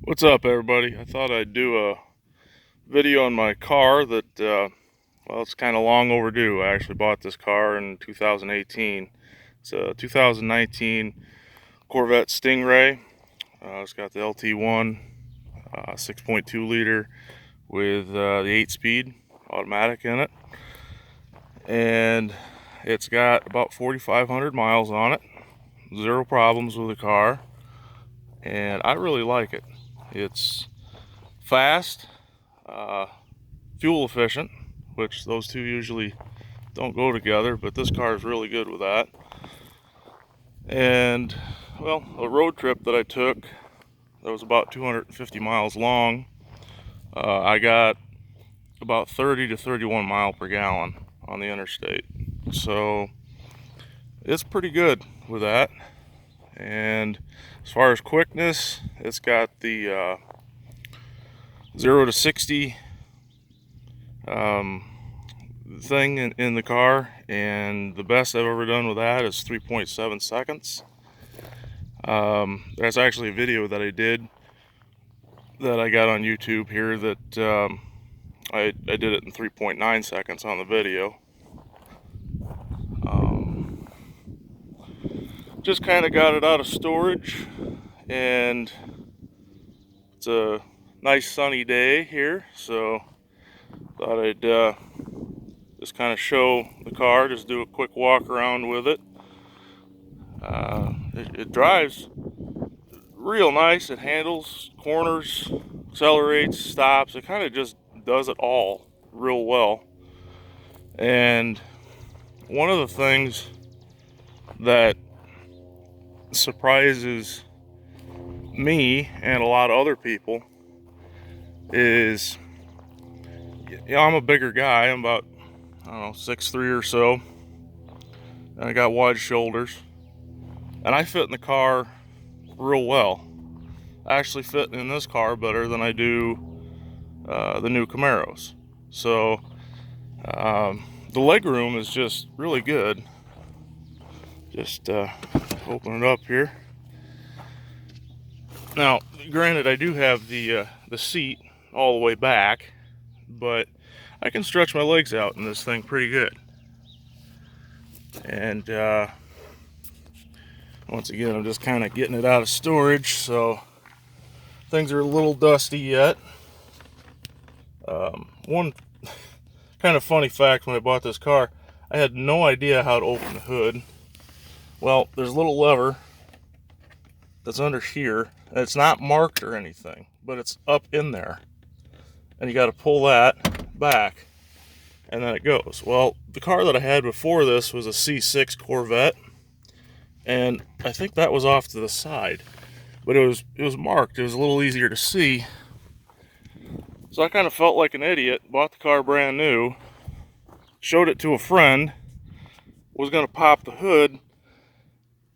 What's up, everybody? I thought I'd do a video on my car that, well, it's kind of long overdue. I actually bought this car in 2018. It's a 2019 Corvette Stingray. It's got the LT1, 6.2 liter with the 8-speed automatic in it. And it's got about 4,500 miles on it. Zero problems with the car. And I really like it. It's fast, fuel efficient, which those two usually don't go together, but this car is really good with that. And, well, a road trip that I took that was about 250 miles long, I got about 30 to 31 mile per gallon on the interstate. So it's pretty good with that. And as far as quickness, it's got the 0 to 60 thing in the car, and the best I've ever done with that is 3.7 seconds. There's actually a video that I did that I got on YouTube here that I did it in 3.9 seconds on the video. Just kind of got it out of storage, and it's a nice sunny day here, so thought I'd just kind of show the car, just do a quick walk around with it. It drives real nice. It handles corners, accelerates, stops. It kind of just does it all real well. And one of the things that surprises me and a lot of other people is, I'm a bigger guy. I'm about, I don't know, 6'3" or so. And I got wide shoulders. And I fit in the car real well. I actually fit in this car better than I do the new Camaros. So the legroom is just really good. Just open it up here. Now, granted, I do have the seat all the way back, but I can stretch my legs out in this thing pretty good. And once again, I'm just kind of getting it out of storage, so things are a little dusty yet. One kind of funny fact: when I bought this car, I had no idea how to open the hood. Well, there's a little lever that's under here. It's not marked or anything, but it's up in there. And you got to pull that back, and then it goes. Well, the car that I had before this was a C6 Corvette, and I think that was off to the side. But it was marked. It was a little easier to see. So I kind of felt like an idiot, bought the car brand new, showed it to a friend, was going to pop the hood,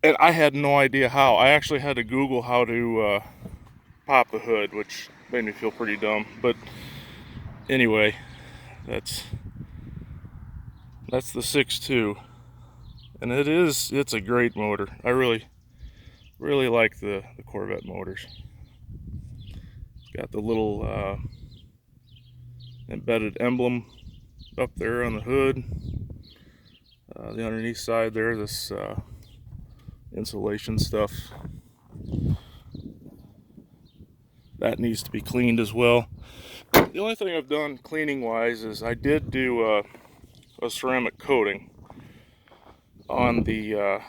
and I had no idea how. I actually had to Google how to pop the hood, which made me feel pretty dumb. But anyway, that's the 6.2, and it's a great motor. I really like the Corvette motors. It's got the little embedded emblem up there on the hood. The underneath side there, this insulation stuff, that needs to be cleaned as well. The only thing I've done cleaning wise is I did do a ceramic coating on the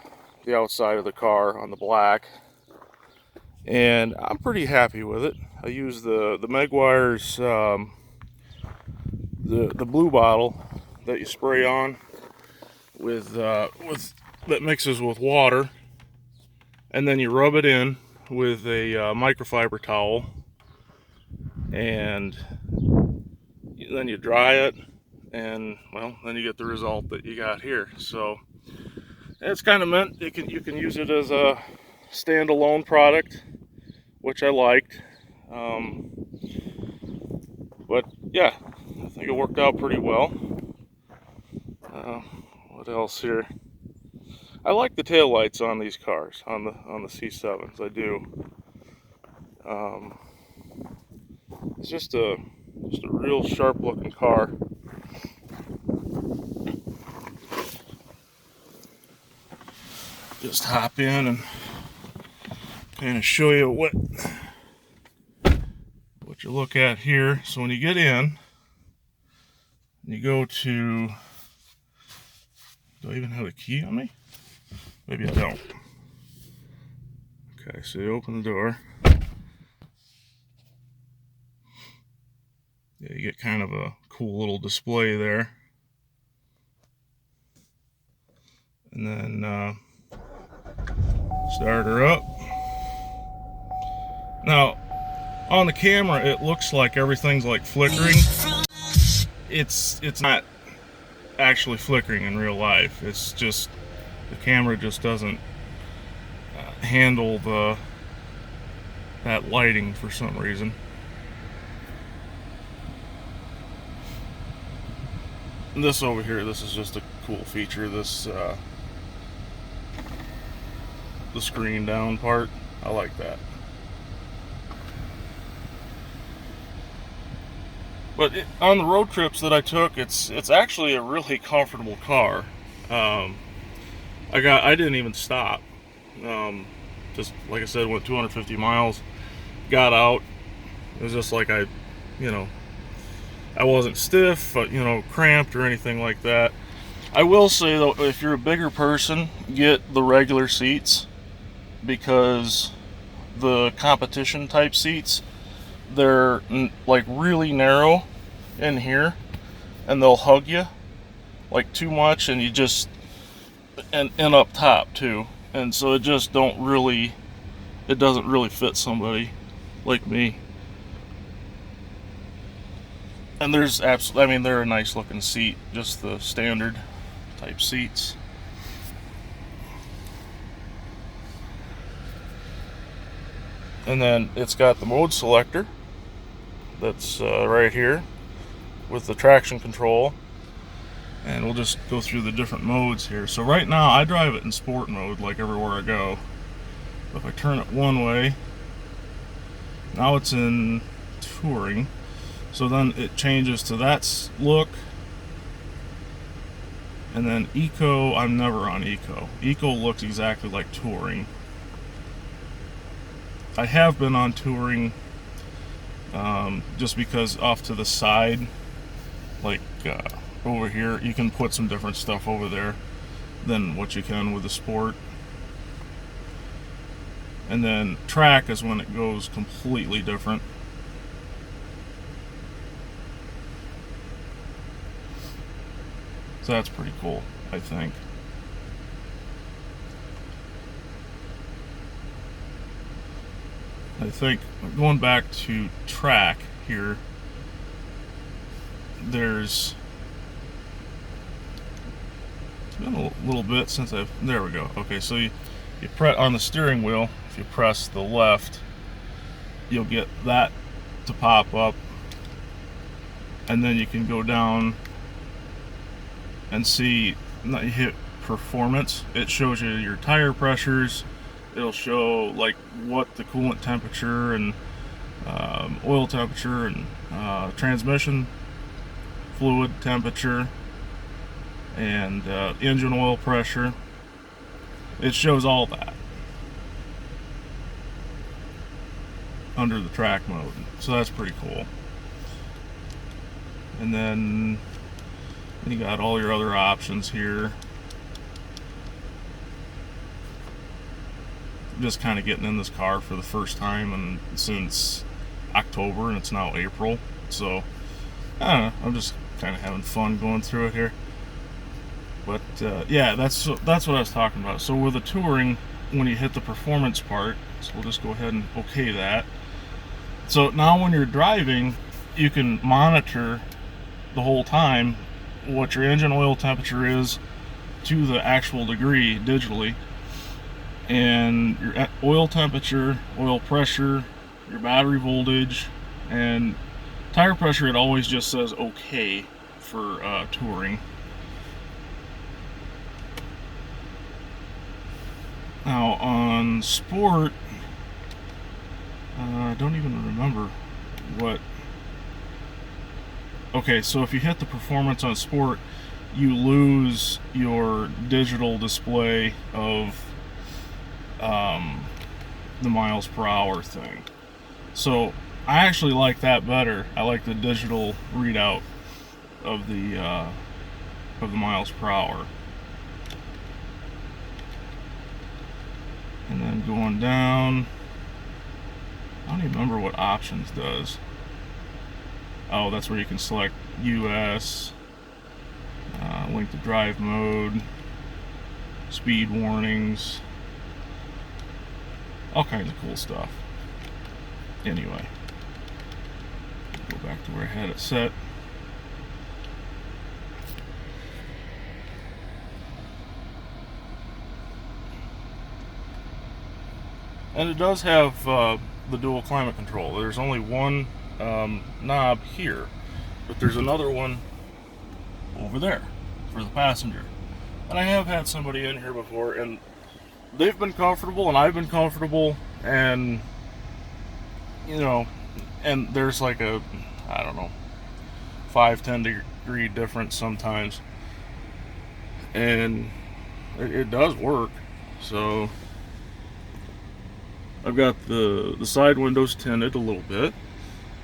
outside of the car, on the black, and I'm pretty happy with it. I used the Meguiar's the blue bottle that you spray on with that mixes with water, and then you rub it in with a microfiber towel, and then you dry it, and well, then you get the result that you got here. So it's kind of meant you can use it as a standalone product, which I liked. But yeah, I think it worked out pretty well. What else here? I like the taillights on these cars, on the C7s. I do. It's just a real sharp looking car. Just hop in and kind of show you what you look at here. So when you get in, you go to, do I even have a key on me? Maybe I don't. Okay, so you open the door. Yeah, you get kind of a cool little display there. And then start her up. Now, on the camera, it looks like everything's like flickering. It's not actually flickering in real life. It's just the camera just doesn't handle that lighting for some reason. And this over here, this is just a cool feature. This the screen down part, I like that. But on the road trips that I took, it's actually a really comfortable car. I didn't even stop. Just like I said, went 250 miles, got out. It was just like I wasn't stiff, cramped or anything like that. I will say though, if you're a bigger person, get the regular seats, because the competition type seats, they're like really narrow in here, and they'll hug you like too much, and you just and up top too, and so it just doesn't really fit somebody like me. And there's they're a nice looking seat, just the standard type seats. And then it's got the mode selector that's right here with the traction control. And we'll just go through the different modes here. So right now I drive it in sport mode like everywhere I go. If I turn it one way, now it's in touring. So then it changes to that look. And then eco, I'm never on eco. Eco looks exactly like touring. I have been on touring just because off to the side, like over here, you can put some different stuff over there than what you can with the sport. And then track is when it goes completely different. So that's pretty cool, I think. I think going back to track here, it's been a little bit since there we go. Okay, so you press on the steering wheel, if you press the left, you'll get that to pop up, and then you can go down and see, you hit performance. It shows you your tire pressures. It'll show like what the coolant temperature and oil temperature and transmission fluid temperature and engine oil pressure. It shows all that under the track mode, so that's pretty cool. And then you got all your other options here. Just kind of getting in this car for the first time and since October, and it's now April, so I don't know, I'm just kind of having fun going through it here. But yeah, that's what I was talking about. So with the touring, when you hit the performance part, so we'll just go ahead and okay that. So now when you're driving, you can monitor the whole time what your engine oil temperature is to the actual degree digitally, and your oil temperature, oil pressure, your battery voltage, and tire pressure. It always just says okay for touring. Now on sport, I don't even remember what... Okay, so if you hit the performance on sport, you lose your digital display of the miles per hour thing. So I actually like that better. I like the digital readout of the miles per hour. And then going down, I don't even remember what options does. Oh, that's where you can select US, link to drive mode, speed warnings, all kinds of cool stuff. Anyway, go back to where I had it set. And it does have the dual climate control. There's only one knob here, but there's another one over there for the passenger. And I have had somebody in here before, and they've been comfortable, and I've been comfortable, and you know, and there's like a, I don't know, 5-10 degree difference sometimes, and it does work. So I've got the side windows tinted a little bit,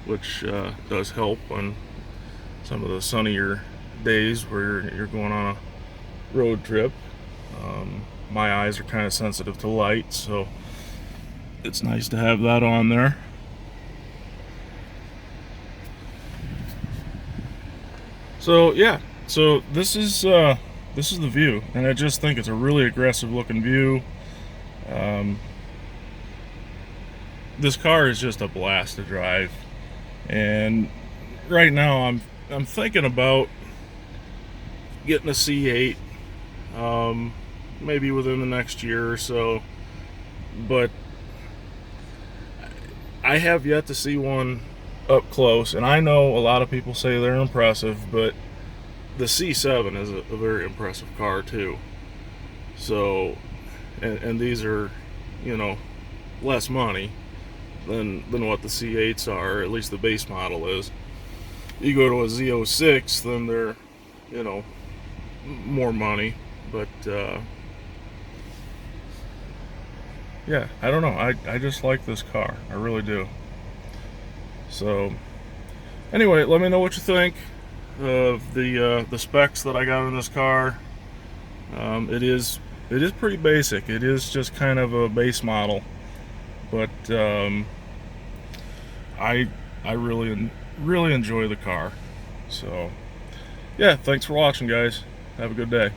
which does help on some of the sunnier days where you're going on a road trip. My eyes are kind of sensitive to light, so it's nice to have that on there. So yeah, so this is the view, and I just think it's a really aggressive looking view. This car is just a blast to drive, and right now I'm thinking about getting a C8, maybe within the next year or so, but I have yet to see one up close, and I know a lot of people say they're impressive, but the C7 is a very impressive car too. So, and these are, you know, less money than what the C8s are, or at least the base model is. You go to a Z06, then they're, you know, more money, but yeah, I don't know, I just like this car, I really do. So anyway, let me know what you think of the specs that I got in this car. It is pretty basic. It is just kind of a base model, but I really enjoy the car. So yeah, thanks for watching, guys. Have a good day.